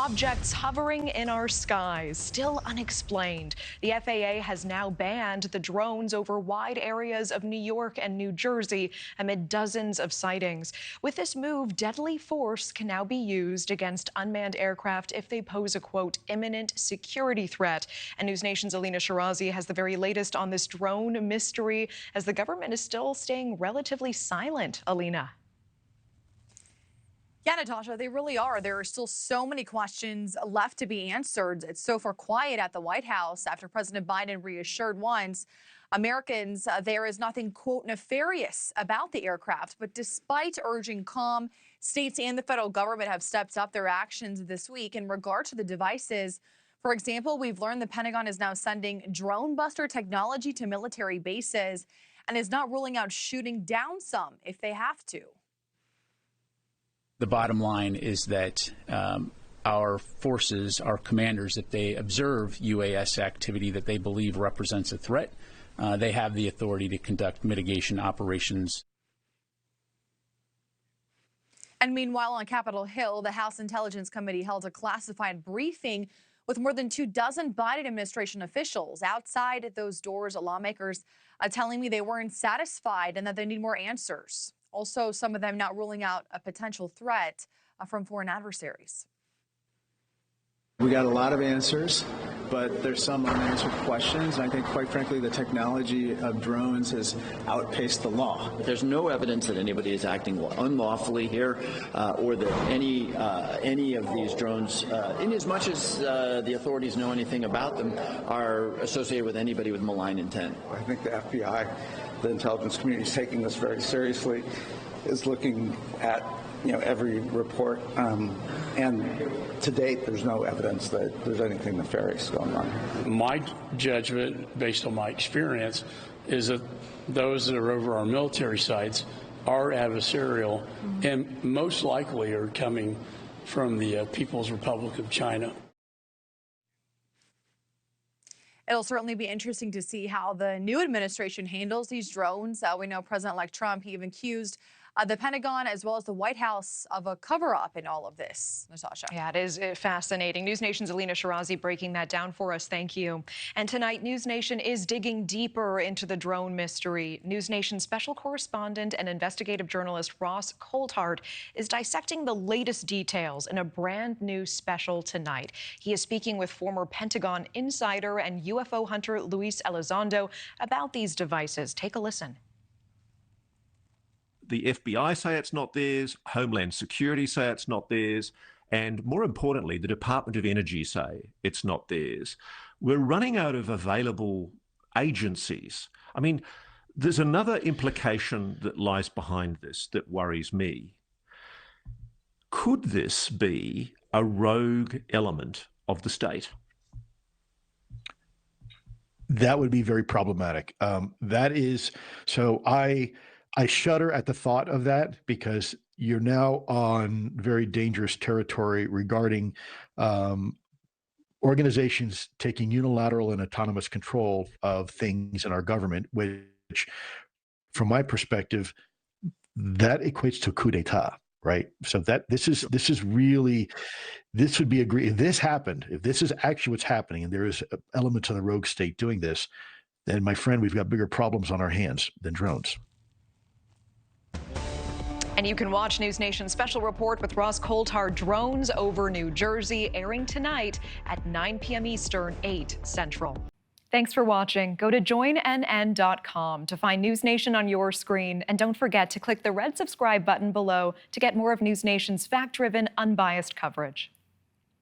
objects hovering in our skies, still unexplained. The FAA has now banned the drones over wide areas of New York and New Jersey amid dozens of sightings. With this move, deadly force can now be used against unmanned aircraft if they pose a, quote, imminent security threat. And NewsNation's Elina Shirazi has the very latest on this drone mystery as the government is still staying relatively silent. Elina. Yeah, Natasha, they really are. There are still so many questions left to be answered. It's so far quiet at the White House after President Biden reassured once Americans there is nothing, quote, nefarious about the aircraft. But despite urging calm, states and the federal government have stepped up their actions this week in regard to the devices. For example, we've learned the Pentagon is now sending drone buster technology to military bases and is not ruling out shooting down some if they have to. The bottom line is that our forces, our commanders, if they observe UAS activity that they believe represents a threat, they have the authority to conduct mitigation operations. And meanwhile, on Capitol Hill, the House Intelligence Committee held a classified briefing with more than 24 Biden administration officials. Outside those doors, lawmakers telling me they weren't satisfied and that they need more answers. Also, some of them not ruling out a potential threat from foreign adversaries. We got a lot of answers, but there's some unanswered questions. I think, quite frankly, the technology of drones has outpaced the law. There's no evidence that anybody is acting unlawfully here, or that any of these drones, in as much as the authorities know anything about them, are associated with anybody with malign intent. I think the FBI, the intelligence community, is taking this very seriously, is looking at every report, and to date, there's no evidence that there's anything nefarious going on. My judgment, based on my experience, is that those that are over our military sites are adversarial and most likely are coming from the People's Republic of China. It'll certainly be interesting to see how the new administration handles these drones. We know President-elect Trump, he even accused the Pentagon as well as the White House of a cover-up in all of this. Natasha. Yeah, it is fascinating. NewsNation's Elina Shirazi breaking that down for us. Thank you. And tonight, NewsNation is digging deeper into the drone mystery. NewsNation special correspondent and investigative journalist Ross Coulthard is dissecting the latest details in a brand new special tonight. He is speaking with former Pentagon insider and UFO hunter Luis Elizondo about these devices. Take a listen. The FBI say it's not theirs, Homeland Security say it's not theirs, and more importantly, the Department of Energy say it's not theirs. We're running out of available agencies. I mean, there's another implication that lies behind this that worries me. Could this be a rogue element of the state? That would be very problematic. I shudder at the thought of that because you're now on very dangerous territory regarding organizations taking unilateral and autonomous control of things in our government, which, from my perspective, that equates to coup d'etat, right? So this would be if this happened, if this is actually what's happening, and there is elements of the rogue state doing this, then, my friend, we've got bigger problems on our hands than drones. And you can watch NewsNation's special report with Ross Coulthard, Drones Over New Jersey, airing tonight at 9 p.m. Eastern, 8 Central. Thanks for watching. Go to joinnn.com to find NewsNation on your screen. And don't forget to click the red subscribe button below to get more of NewsNation's fact-driven, unbiased coverage.